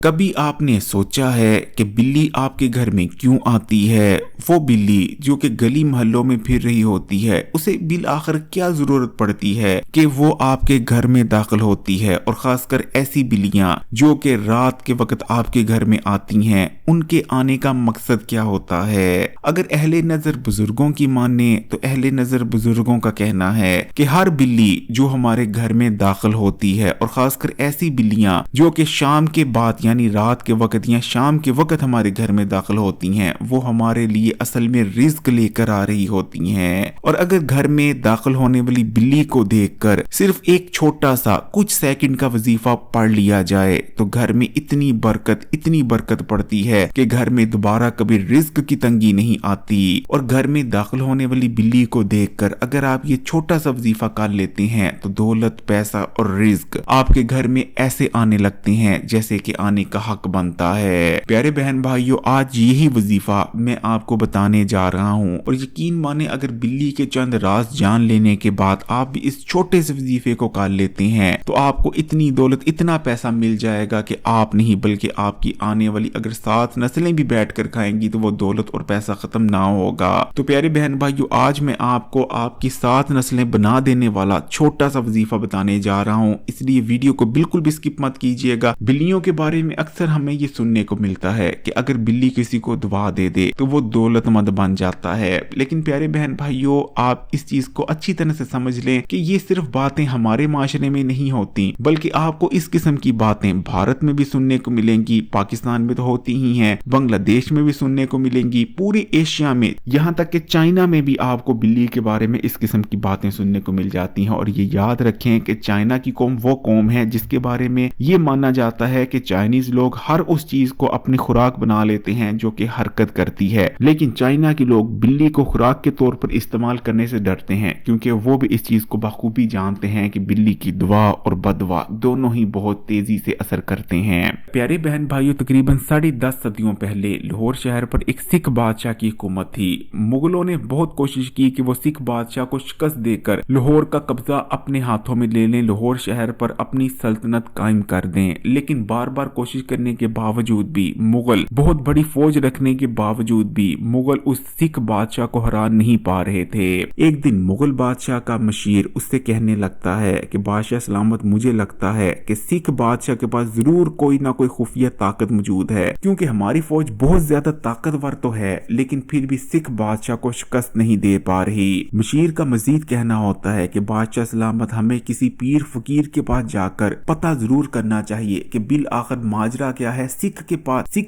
کبھی آپ نے سوچا ہے کہ بلی آپ کے گھر میں کیوں آتی ہے؟ وہ بلی جو کہ گلی محلوں میں پھر رہی ہوتی ہے، اسے بالآخر کیا ضرورت پڑتی ہے کہ وہ آپ کے گھر میں داخل ہوتی ہے؟ اور خاص کر ایسی بلیاں جو کہ رات کے وقت آپ کے گھر میں آتی ہیں، ان کے آنے کا مقصد کیا ہوتا ہے؟ اگر اہل نظر بزرگوں کی مانے تو اہل نظر بزرگوں کا کہنا ہے کہ ہر بلی جو ہمارے گھر میں داخل ہوتی ہے، اور خاص کر ایسی بلیاں جو کہ شام کے بعد یعنی رات کے وقت یا شام کے وقت ہمارے گھر میں داخل ہوتی ہیں، وہ ہمارے لیے اصل میں رزق لے کر آ رہی ہوتی ہیں۔ اور اگر گھر میں داخل ہونے والی بلی کو دیکھ کر صرف ایک چھوٹا سا کچھ سیکنڈ کا وظیفہ پڑھ لیا جائے تو گھر میں اتنی برکت پڑتی ہے کہ گھر میں دوبارہ کبھی رزق کی تنگی نہیں آتی۔ اور گھر میں داخل ہونے والی بلی کو دیکھ کر اگر آپ یہ چھوٹا سا وظیفہ کر لیتے ہیں تو دولت، پیسہ اور رزق آپ کے گھر میں ایسے آنے لگتے ہیں جیسے کہ آنے کا حق بنتا ہے۔ پیارے بہن بھائیوں، آج یہی وظیفہ میں آپ کو بتانے جا رہا ہوں، اور یقین مانے اگر بلی کے چند راز جان لینے کے بعد آپ بھی اس چھوٹے سے وظیفے کو کر لیتے ہیں تو آپ کو اتنی دولت، اتنا پیسہ مل جائے گا کہ آپ نہیں بلکہ آپ کی آنے والی اگر 7 نسلیں بھی بیٹھ کر کھائیں گی تو وہ دولت اور پیسہ ختم نہ ہوگا۔ تو پیارے بہن بھائیوں، آج میں آپ کو آپ کی 7 نسلیں بنا دینے والا چھوٹا سا وظیفہ بتانے جا رہا ہوں، اس لیے ویڈیو کو بالکل بھی سکپ مت کیجیے گا۔ بلیوں کے بارے میں اکثر ہمیں یہ سننے کو ملتا ہے کہ اگر بلی کسی کو دعا دے دے تو وہ دولت مند بن جاتا ہے، لیکن پیارے بہن بھائیوں، آپ اس چیز کو اچھی طرح سے سمجھ لیں کہ یہ صرف باتیں ہمارے معاشرے میں نہیں ہوتی، بلکہ آپ کو اس قسم کی باتیں بھارت میں بھی سننے کو ملیں گی، پاکستان میں تو ہوتی ہی ہیں، بنگلہ دیش میں بھی سننے کو ملیں گی، پورے ایشیا میں، یہاں تک کہ چائنا میں بھی آپ کو بلی کے بارے میں اس قسم کی باتیں سننے کو مل جاتی ہیں۔ اور یہ یاد رکھیں کہ چائنا کی قوم وہ قوم ہے جس کے بارے میں یہ مانا جاتا ہے کہ چائنیز لوگ ہر اس چیز کو اپنی خوراک بنا لیتے ہیں جو کہ حرکت کرتی ہے، لیکن چائنا کے لوگ بلی کو خوراک کے طور پر استعمال کرنے سے ڈرتے ہیں، کیونکہ وہ بھی اس چیز کو بخوبی جانتے ہیں کہ بلی کی دعا اور بددعا دونوں ہی بہت تیزی سے اثر کرتے ہیں۔ پیارے بہن بھائیوں، تقریباً 10.5 صدیوں پہلے لاہور شہر پر ایک سکھ بادشاہ کی حکومت تھی۔ مغلوں نے بہت کوشش کی کہ وہ سکھ بادشاہ کو شکست دے کر لاہور کا قبضہ اپنے ہاتھوں میں لے لیں، لاہور شہر پر اپنی سلطنت قائم کر دیں، لیکن بار بار کوشش کرنے کے باوجود بھی مغل بہت بڑی فوج رکھنے کے باوجود بھی مغل اس سکھ بادشاہ کو ہرا نہیں پا رہے تھے۔ ایک دن مغل بادشاہ کا مشیر اس سے کہنے لگتا ہے کہ بادشاہ سلامت، مجھے لگتا ہے کہ سکھ بادشاہ کے پاس ضرور کوئی نہ کوئی خفیہ طاقت موجود ہے، کیونکہ ہماری فوج بہت زیادہ طاقتور تو ہے لیکن پھر بھی سکھ بادشاہ کو شکست نہیں دے پا رہی۔ مشیر کا مزید کہنا ہوتا ہے کہ بادشاہ سلامت، ہمیں کسی پیر فقیر کے پاس جا کر پتہ ضرور کرنا چاہیے کہ بالآخر ماجرا کیا ہے، سکھ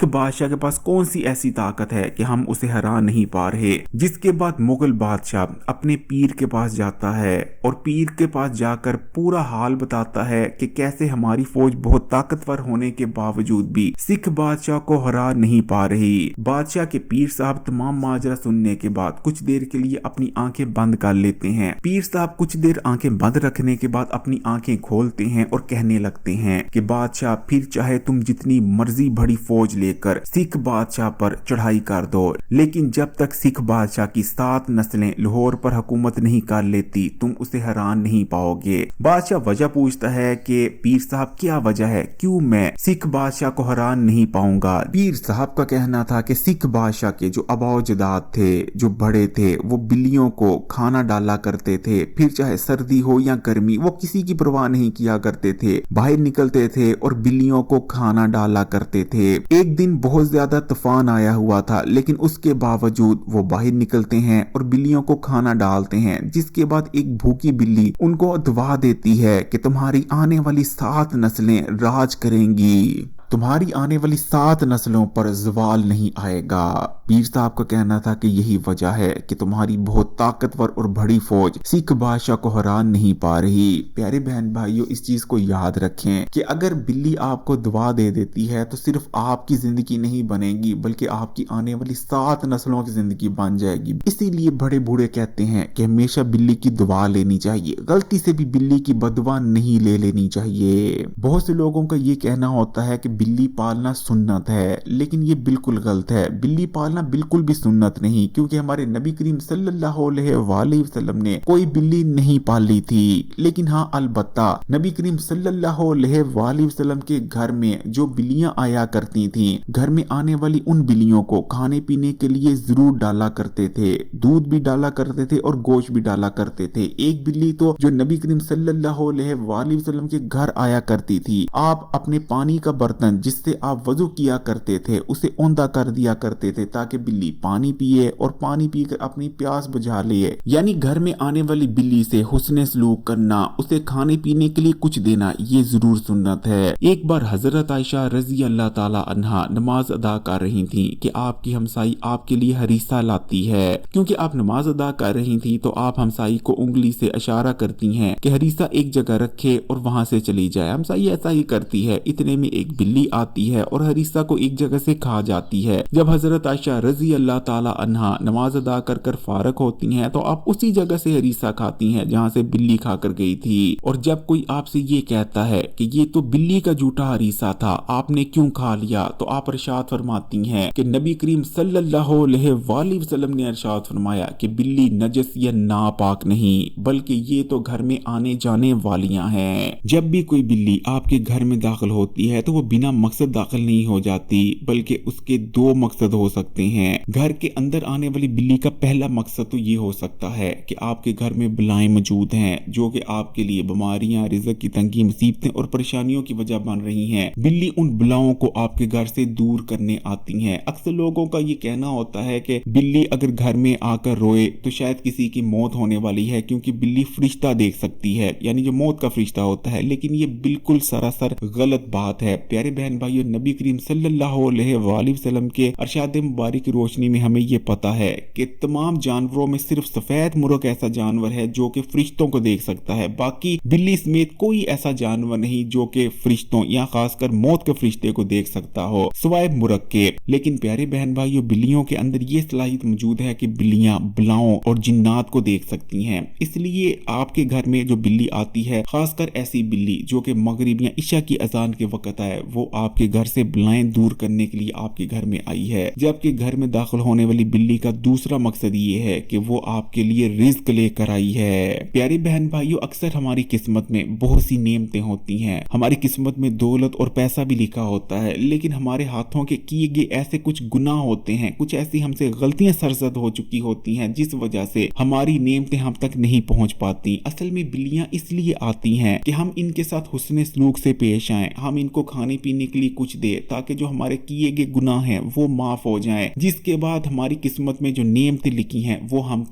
بادشاہ کے پاس کون سی ایسی طاقت ہے کہ ہم اسے ہرا نہیں پا رہے۔ جس کے بعد مغل بادشاہ اپنے پیر کے پاس جاتا ہے اور پیر کے پاس جا کر پورا حال بتاتا ہے کہ کیسے ہماری فوج بہت طاقتور ہونے کے باوجود بھی سکھ بادشاہ کو ہرا نہیں پا رہی۔ بادشاہ کے پیر صاحب تمام ماجرا سننے کے بعد کچھ دیر کے لیے اپنی آنکھیں بند کر لیتے ہیں۔ پیر صاحب کچھ دیر آنکھیں بند رکھنے کے بعد اپنی آنکھیں کھولتے ہیں اور کہنے لگتے ہیں کہ بادشاہ، پھر چاہے تم جتنی مرضی بڑی فوج لے کر سکھ بادشاہ پر چڑھائی کر دو، لیکن جب تک سکھ بادشاہ کی 7 نسلیں لاہور پر حکومت نہیں کر لیتی تم اسے حران نہیں پاؤ گے۔ بادشاہ وجہ پوچھتا ہے کہ پیر صاحب کیا وجہ ہے، کیوں میں سکھ بادشاہ کو حران نہیں پاؤں گا؟ پیر صاحب کا کہنا تھا کہ سکھ بادشاہ کے جو آباء و اجداد تھے، جو بڑے تھے، وہ بلیوں کو کھانا ڈالا کرتے تھے، پھر چاہے سردی ہو یا گرمی، وہ کسی کی پرواہ نہیں کیا کرتے تھے، باہر نکلتے تھے اور بلیوں کو کھانا ڈالا کرتے تھے۔ ایک دن بہت زیادہ طوفان آیا ہوا تھا، لیکن اس کے باوجود وہ باہر نکلتے ہیں اور بلیوں کو کھانا ڈالتے ہیں، جس کے بعد ایک بھوکی بلی ان کو دعا دیتی ہے کہ تمہاری آنے والی 7 نسلیں راج کریں گی، تمہاری آنے والی 7 نسلوں پر زوال نہیں آئے گا۔ پیر صاحب کا کہنا تھا کہ یہی وجہ ہے کہ تمہاری بہت طاقتور اور بڑی فوج سکھ بادشاہ کو ہرا نہیں پا رہی۔ پیارے بہن بھائیوں، اس چیز کو یاد رکھیں کہ اگر بلی آپ کو دعا دے دیتی ہے تو صرف آپ کی زندگی نہیں بنے گی بلکہ آپ کی آنے والی 7 نسلوں کی زندگی بن جائے گی۔ اسی لیے بڑے بوڑھے کہتے ہیں کہ ہمیشہ بلی کی دعا لینی چاہیے، غلطی سے بھی بلی کی بددعا نہیں لے لینی چاہیے۔ بہت سے لوگوں کا یہ کہنا ہوتا ہے کہ بلی پالنا سنت ہے، لیکن یہ بالکل غلط ہے۔ بلی پالنا ڈالنا بالکل بھی سنت نہیں، کیونکہ ہمارے نبی کریم صلی اللہ علیہ وآلہ وسلم نے کوئی بلی نہیں پالی تھی۔ لیکن ہاں البتہ نبی کریم صلی اللہ علیہ وآلہ وسلم کے گھر میں جو بلیاں آیا کرتی تھیں، گھر میں آنے والی ان بلیوں کو کھانے پینے کے لیے ضرور ڈالا کرتے تھے، دودھ بھی ڈالا کرتے تھے اور گوشت بھی ڈالا کرتے تھے۔ ایک بلی تو جو نبی کریم صلی اللہ علیہ وآلہ وسلم کے گھر آیا کرتی تھی، آپ اپنے پانی کا برتن جس سے آپ وضو کیا کرتے تھے اسے اوندا کر دیا کرتے تھے تاکہ بلی پانی پیے اور پانی پی کر اپنی پیاس بجھا لیے۔ یعنی گھر میں آنے والی بلی سے حسن سلوک کرنا، اسے کھانے پینے کے لیے کچھ دینا، یہ ضرور سنت ہے۔ ایک بار حضرت عائشہ رضی اللہ تعالی عنہا نماز ادا کر رہی تھیں کہ آپ کی ہمسائی آپ کے لیے ہریسہ لاتی ہے۔ کیونکہ آپ نماز ادا کر رہی تھیں تو آپ ہمسائی کو انگلی سے اشارہ کرتی ہیں کہ ہریسہ ایک جگہ رکھے اور وہاں سے چلی جائے۔ ہمسائی ایسا ہی کرتی ہے، اتنے میں ایک بلی آتی ہے اور ہریسہ کو ایک جگہ سے کھا جاتی ہے۔ جب حضرت عائشہ رضی اللہ تعالی عنہا نماز ادا کر فارغ ہوتی ہیں تو آپ اسی جگہ سے ہریسہ کھاتی ہیں جہاں سے بلی کھا کر گئی تھی۔ اور جب کوئی آپ سے یہ کہتا ہے کہ یہ تو بلی کا جھوٹا ہریسہ تھا، آپ نے کیوں کھا لیا، تو آپ ارشاد فرماتی ہیں کہ نبی کریم صلی اللہ علیہ وآلہ وسلم نے ارشاد فرمایا کہ بلی نجس یا ناپاک نہیں، بلکہ یہ تو گھر میں آنے جانے والیاں ہیں۔ جب بھی کوئی بلی آپ کے گھر میں داخل ہوتی ہے تو وہ بنا مقصد داخل نہیں ہو جاتی، بلکہ اس کے دو مقصد ہو سکتے ہیں۔ گھر کے اندر آنے والی بلی کا پہلا مقصد تو یہ ہو سکتا ہے کہ آپ کے گھر میں بلائیں موجود ہیں جو کہ آپ کے لیے بیماریاں، رزق کی تنگی، مصیبتیں اور پریشانیوں کی وجہ بن رہی ہیں۔ بلی ان بلاؤں کو آپ کے گھر سے دور کرنے آتی ہیں۔ اکثر لوگوں کا یہ کہنا ہوتا ہے کہ بلی اگر گھر میں آ کر روئے تو شاید کسی کی موت ہونے والی ہے، کیونکہ بلی فرشتہ دیکھ سکتی ہے، یعنی جو موت کا فرشتہ ہوتا ہے۔ لیکن یہ بالکل سراسر غلط بات ہے۔ پیارے بہن بھائیو، نبی کریم صلی اللہ علیہ وآلہ وسلم کے ارشاد مبارک کی روشنی میں ہمیں یہ پتا ہے کہ تمام جانوروں میں صرف سفید مرغ ایسا جانور ہے جو کہ فرشتوں کو دیکھ سکتا ہے، باقی بلی سمیت کوئی ایسا جانور نہیں جو کہ فرشتوں یا خاص کر موت کے فرشتے کو دیکھ سکتا ہو سوائے مرغ کے۔ لیکن پیارے بہن بھائیو، بلیوں کے اندر یہ صلاحیت موجود ہے کہ بلیاں بلاؤں اور جنات کو دیکھ سکتی ہیں۔ اس لیے آپ کے گھر میں جو بلی آتی ہے، خاص کر ایسی بلی جو کہ مغرب یا عشاء کی اذان کے وقت آئے، وہ آپ کے گھر سے بلائیں دور کرنے کے لیے آپ کے گھر میں آئی ہے۔ جبکہ گھر میں داخل ہونے والی بلی کا دوسرا مقصد یہ ہے کہ وہ آپ کے لیے رزق لے کر آئی ہے۔ پیاری بہن بھائیو، اکثر ہماری قسمت میں بہت سی نعمتیں ہوتی ہیں، ہماری قسمت میں دولت اور پیسہ بھی لکھا ہوتا ہے، لیکن ہمارے ہاتھوں کے کیے گئے ایسے کچھ گناہ ہوتے ہیں، کچھ ایسی ہم سے غلطیاں سرزد ہو چکی ہوتی ہیں جس وجہ سے ہماری نعمتیں ہم تک نہیں پہنچ پاتی۔ اصل میں بلیاں اس لیے آتی ہیں کہ ہم ان کے ساتھ حسن سلوک سے پیش آئیں، ہم ان کو کھانے پینے کے لیے کچھ دے تاکہ جو ہمارے کیے گئے گناہ ہیں وہ معاف ہو جائیں، جس کے بعد ہماری قسمت میں جو نعمتیں لکھی ہیں وہ ہم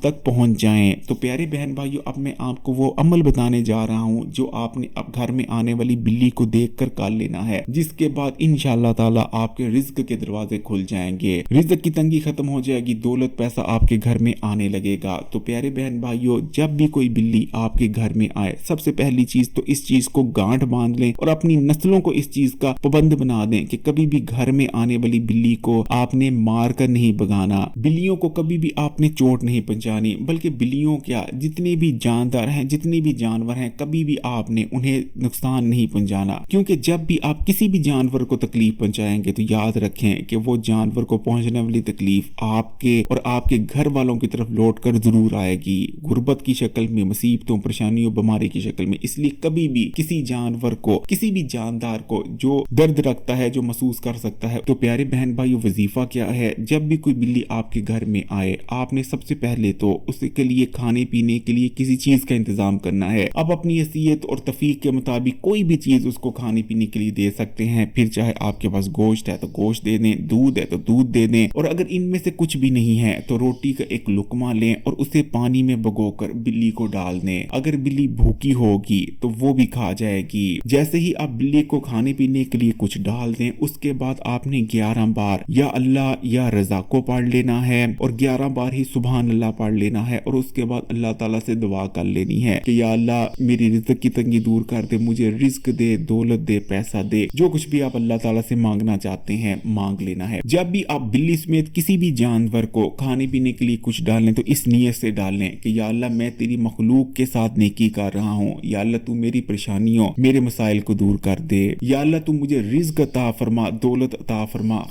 تک پہنچ جائیں۔ تو پیارے بہن بھائیو، اب میں آپ کو وہ عمل بتانے جا رہا ہوں جو آپ نے اب گھر میں آنے والی بلی کو دیکھ کر کر لینا ہے، جس کے بعد انشاءاللہ تعالی آپ کے رزق کے دروازے کھل جائیں گے، رزق کی تنگی ختم ہو جائے گی، دولت پیسہ آپ کے گھر میں آنے لگے گا۔ تو پیارے بہن بھائیو، جب بھی کوئی بلی آپ کے گھر میں آئے، سب سے پہلی چیز تو اس چیز کو گانٹھ باندھ لیں اور اپنی نسلوں کو اس چیز کا پابند بنا دیں کہ کبھی بھی گھر میں آنے والی بلی کو آپ نے مار کر نہیں بھگانا، بلیوں کو کبھی بھی آپ نے چوٹ نہیں پہنچانی، بلکہ بلیوں کیا جتنے بھی جاندار ہیں، جتنے بھی جانور ہیں، کبھی بھی آپ نے انہیں نقصان نہیں پہنچانا، کیونکہ جب بھی آپ کسی بھی جانور کو تکلیف پہنچائیں گے تو یاد رکھیں کہ وہ جانور کو پہنچنے والی تکلیف آپ کے اور آپ کے گھر والوں کی طرف لوٹ کر ضرور آئے گی، غربت کی شکل میں، مصیبتوں، پریشانیوں، بیماری کی شکل میں۔ اس لیے کبھی بھی کسی جانور کو، کسی بھی جاندار کو جو درد رکھتا ہے، جو محسوس کر سکتا ہے، تو پیارے بہن بھائیو، وظیفہ کیا ہے؟ جب بھی کوئی بلی آپ کے گھر میں آئے، آپ نے سب سے پہلے تو اس کے لیے کھانے پینے کے لیے کسی چیز کا انتظام کرنا ہے۔ اب اپنی حیثیت اور تفیق کے مطابق کوئی بھی چیز اس کو کھانے پینے کے لیے دے سکتے ہیں، پھر چاہے آپ کے پاس گوشت ہے تو گوشت دے دیں، دودھ ہے تو دودھ دے دیں، اور اگر ان میں سے کچھ بھی نہیں ہے تو روٹی کا ایک لقمہ لیں اور اسے پانی میں بھگو کر بلی کو ڈال دیں۔ اگر بلی بھوکی ہوگی تو وہ بھی کھا جائے گی۔ جیسے ہی آپ بلی کو کھانے پینے کے لیے کچھ ڈال دیں، اس کے بعد آپ نے 11 بار یا اللہ یا رضا کو پڑھ لینا ہے اور 11 بار ہی سبحان اللہ پڑھ لینا ہے، اور اس کے بعد اللہ تعالیٰ سے دعا کر لینی ہے کہ یا اللہ میری رزق کی تنگی دور کر دے، مجھے رزق دے، دولت دے، پیسہ دے، جو کچھ بھی آپ اللہ تعالیٰ سے مانگنا چاہتے ہیں مانگ لینا ہے۔ جب بھی آپ بلی سمیت کسی بھی جانور کو کھانے پینے کے لیے کچھ ڈالیں تو اس نیت سے ڈالیں کہ یا اللہ میں تیری مخلوق کے ساتھ نیکی کر رہا ہوں، یا اللہ تو میری پریشانیوں، میرے مسائل کو دور کر دے، یا اللہ تو مجھے رزق عطا فرما، دولت عطا فرما،